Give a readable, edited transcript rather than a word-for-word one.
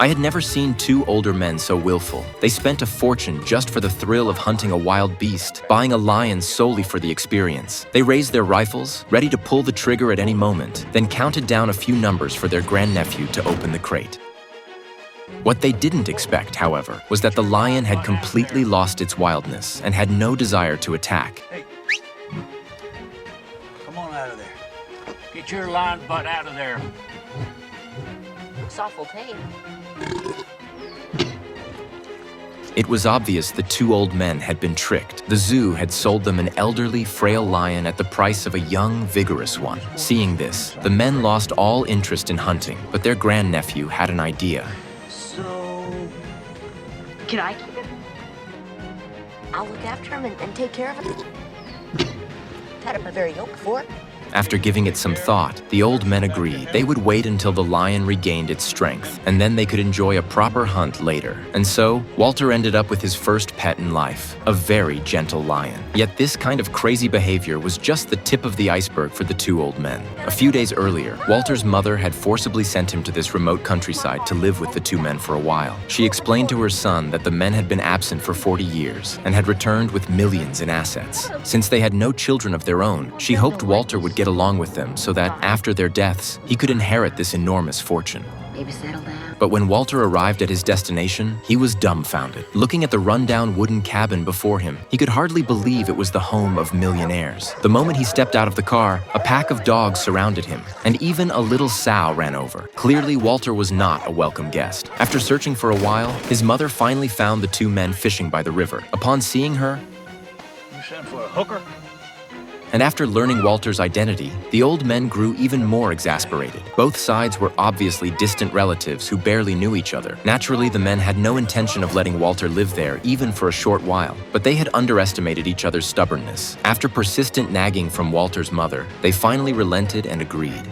I had never seen two older men so willful. They spent a fortune just for the thrill of hunting a wild beast, buying a lion solely for the experience. They raised their rifles, ready to pull the trigger at any moment, then counted down a few numbers for their grandnephew to open the crate. What they didn't expect, however, was that the lion had completely lost its wildness and had no desire to attack. Hey, come on out of there. Get your lion butt out of there. Looks awful tame. It was obvious the two old men had been tricked. The zoo had sold them an elderly, frail lion at the price of a young, vigorous one. Seeing this, the men lost all interest in hunting, but their grandnephew had an idea. So, can I keep it? I'll look after him and take care of it. Had him a very yoke before. After giving it some thought, the old men agreed they would wait until the lion regained its strength, and then they could enjoy a proper hunt later. And so, Walter ended up with his first pet in life, a very gentle lion. Yet this kind of crazy behavior was just the tip of the iceberg for the two old men. A few days earlier, Walter's mother had forcibly sent him to this remote countryside to live with the two men for a while. She explained to her son that the men had been absent for 40 years and had returned with millions in assets. Since they had no children of their own, she hoped Walter would get along with them so that, after their deaths, he could inherit this enormous fortune. Maybe settle down. But when Walter arrived at his destination, he was dumbfounded. Looking at the rundown wooden cabin before him, he could hardly believe it was the home of millionaires. The moment he stepped out of the car, a pack of dogs surrounded him, and even a little sow ran over. Clearly, Walter was not a welcome guest. After searching for a while, his mother finally found the two men fishing by the river. Upon seeing her, You sent for a hooker? and after learning Walter's identity, the old men grew even more exasperated. Both sides were obviously distant relatives who barely knew each other. Naturally, the men had no intention of letting Walter live there even for a short while, but they had underestimated each other's stubbornness. After persistent nagging from Walter's mother, they finally relented and agreed.